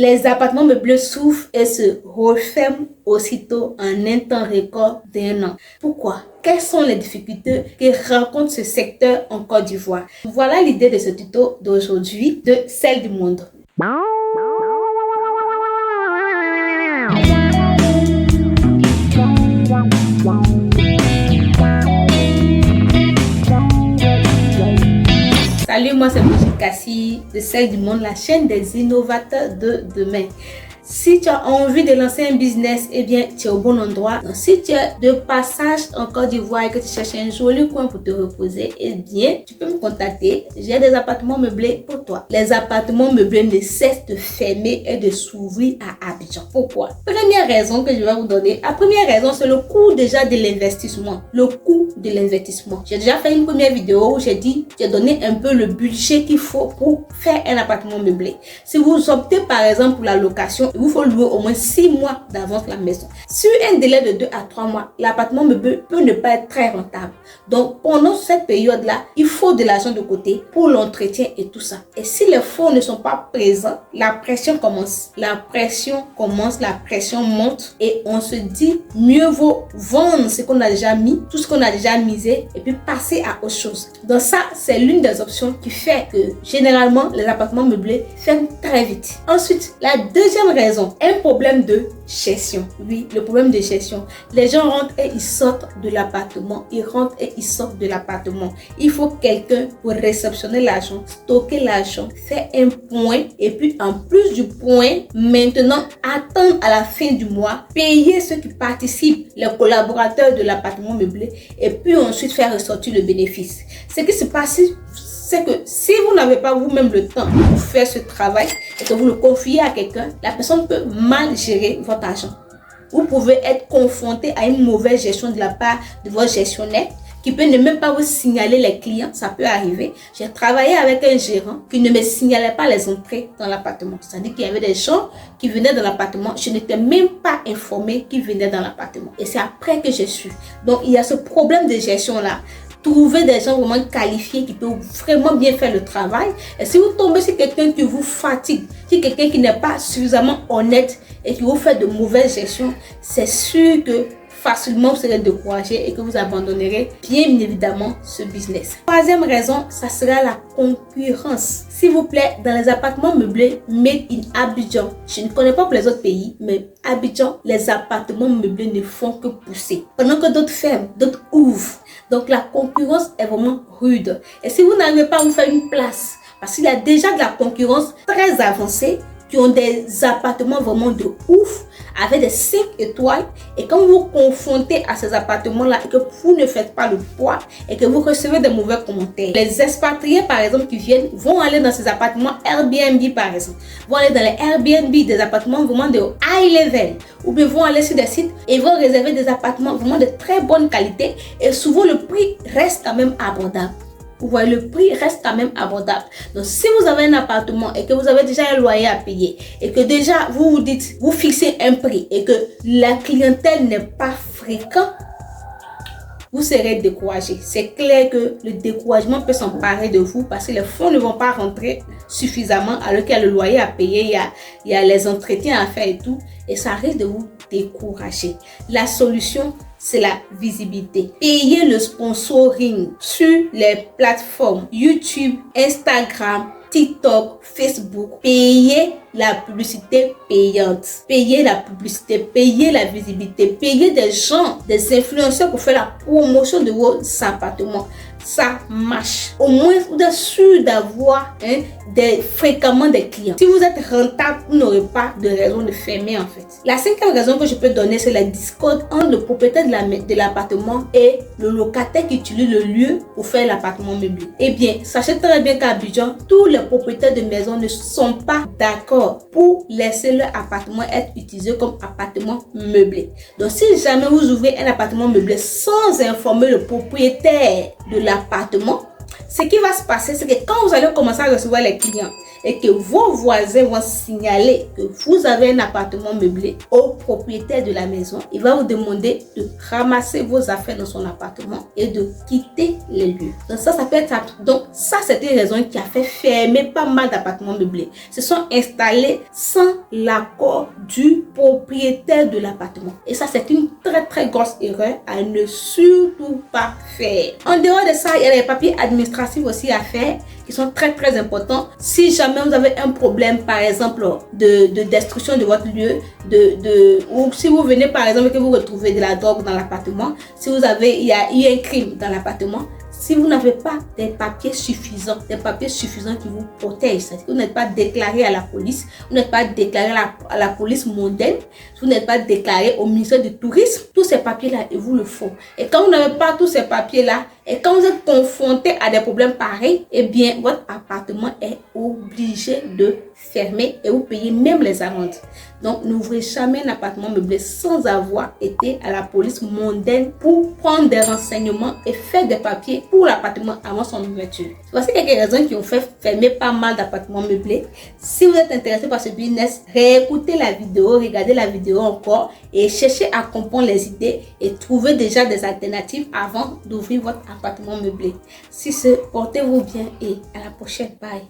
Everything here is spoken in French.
Les appartements meublés s'ouvrent et se referment aussitôt en un temps record d'1 an. Pourquoi? Quelles sont les difficultés que rencontre ce secteur en Côte d'Ivoire? Voilà l'idée de ce tuto d'aujourd'hui de Celle du Monde. Salut, moi c'est Brigitte Kassi de Celle du Monde, la chaîne des innovateurs de demain. Si tu as envie de lancer un business, eh bien, tu es au bon endroit. Donc, si tu es de passage en Côte d'Ivoire et que tu cherches un joli coin pour te reposer, eh bien, tu peux me contacter. J'ai des appartements meublés pour toi. Les appartements meublés ne cessent de fermer et de s'ouvrir à Abidjan. Pourquoi? Première raison que je vais vous donner. La première raison, c'est le coût déjà de l'investissement. Le coût de l'investissement. J'ai déjà fait une première vidéo où j'ai donné un peu le budget qu'il faut pour faire un appartement meublé. Si vous optez par exemple pour la location, il vous faut louer au moins 6 mois d'avance la maison. Sur un délai de 2 à 3 mois, l'appartement meublé peut ne pas être très rentable. Donc, pendant cette période-là, il faut de l'argent de côté pour l'entretien et tout ça. Et si les fonds ne sont pas présents, la pression commence. La pression monte et on se dit, mieux vaut vendre ce qu'on a déjà mis, tout ce qu'on a déjà misé et puis passer à autre chose. Donc ça, c'est l'une des options qui fait que généralement, les appartements meublés ferment très vite. Ensuite, la deuxième raison, un problème de gestion. Oui, le problème de gestion. Les gens rentrent et ils sortent de l'appartement. Ils rentrent et ils sortent de l'appartement. Il faut quelqu'un pour réceptionner l'argent, stocker l'argent, faire un point et puis en plus du point, maintenant attendre à la fin du mois, payer ceux qui participent, les collaborateurs de l'appartement meublé et puis ensuite faire ressortir le bénéfice. Ce qui se passe, c'est que si vous n'avez pas vous-même le temps pour faire ce travail et que vous le confiez à quelqu'un, la personne peut mal gérer votre argent. Vous pouvez être confronté à une mauvaise gestion de la part de votre gestionnaire qui peut ne même pas vous signaler les clients, ça peut arriver. J'ai travaillé avec un gérant qui ne me signalait pas les entrées dans l'appartement. C'est-à-dire qu'il y avait des gens qui venaient dans l'appartement, je n'étais même pas informée qu'ils venaient dans l'appartement. Et c'est après que j'ai su. Donc il y a ce problème de gestion-là. Trouver des gens vraiment qualifiés qui peuvent vraiment bien faire le travail. Et si vous tombez sur quelqu'un qui vous fatigue, si quelqu'un qui n'est pas suffisamment honnête et qui vous fait de mauvaise gestion, c'est sûr que facilement vous serez découragé et que vous abandonnerez bien évidemment ce business. Troisième raison, ça sera la concurrence. S'il vous plaît, dans les appartements meublés made in Abidjan, je ne connais pas pour les autres pays, mais Abidjan, les appartements meublés ne font que pousser. Pendant que d'autres ferment, d'autres ouvrent. Donc la concurrence est vraiment rude. Et si vous n'arrivez pas à vous faire une place, parce qu'il y a déjà de la concurrence très avancée, qui ont des appartements vraiment de ouf, avec des 5 étoiles, et quand vous vous confrontez à ces appartements-là et que vous ne faites pas le poids et que vous recevez des mauvais commentaires, les expatriés par exemple qui viennent vont aller dans ces appartements Airbnb par exemple, vont aller dans les Airbnb, des appartements vraiment de high level, ou bien vont aller sur des sites et vont réserver des appartements vraiment de très bonne qualité et souvent le prix reste quand même abordable. Vous voyez, le prix reste quand même abordable. Donc, si vous avez un appartement et que vous avez déjà un loyer à payer et que déjà vous vous dites, vous fixez un prix et que la clientèle n'est pas fréquente, vous serez découragé. C'est clair que le découragement peut s'emparer de vous parce que les fonds ne vont pas rentrer suffisamment alors qu'il y a le loyer à payer, il y a les entretiens à faire et tout. Et ça risque de vous décourager. La solution, c'est la visibilité. Payez le sponsoring sur les plateformes YouTube, Instagram, TikTok, Facebook. Payez la publicité payante. Payez la publicité, payez la visibilité, payez des gens, des influenceurs pour faire la promotion de vos appartements. Ça marche. Au moins, vous êtes sûr d'avoir fréquemment des clients. Si vous êtes rentable, vous n'aurez pas de raison de fermer en fait. La cinquième raison que je peux donner, c'est la discorde entre le propriétaire de l'appartement et le locataire qui utilise le lieu pour faire l'appartement meublé. Eh bien, sachez très bien qu'à Abidjan, tous les propriétaires de maisons ne sont pas d'accord pour laisser leur appartement être utilisé comme appartement meublé. Donc, si jamais vous ouvrez un appartement meublé sans informer le propriétaire de l'appartement, ce qui va se passer, c'est que quand vous allez commencer à recevoir les clients et que vos voisins vont signaler que vous avez un appartement meublé au propriétaire de la maison, il va vous demander de ramasser vos affaires dans son appartement et de quitter les lieux. Donc ça peut être... Donc ça, c'est une raison qui a fait fermer pas mal d'appartements meublés. Se sont installés sans l'accord du propriétaire de l'appartement. Et ça, c'est une très grosse erreur à ne surtout pas faire. En dehors de ça, il y a les papiers administratifs aussi à faire qui sont très importants. Si jamais vous avez un problème, par exemple, de destruction de votre lieu, ou si vous venez par exemple que vous retrouvez de la drogue dans l'appartement, si vous avez, il y a eu un crime dans l'appartement, si vous n'avez pas des papiers suffisants qui vous protègent, c'est-à-dire que vous n'êtes pas déclaré à la police, vous n'êtes pas déclaré à la police mondaine, vous n'êtes pas déclaré au ministère du Tourisme, tous ces papiers-là, il vous le faut. Et quand vous n'avez pas tous ces papiers-là, et quand vous êtes confronté à des problèmes pareils, eh bien, votre appartement est obligé de fermer et vous payez même les amendes. Donc, n'ouvrez jamais un appartement meublé sans avoir été à la police mondaine pour prendre des renseignements et faire des papiers pour l'appartement avant son ouverture. Voici quelques raisons qui ont fait fermer pas mal d'appartements meublés. Si vous êtes intéressé par ce business, réécoutez la vidéo, regardez la vidéo encore et cherchez à comprendre les idées et trouver déjà des alternatives avant d'ouvrir votre appartement meublé. Si ce, portez-vous bien et à la prochaine. Bye.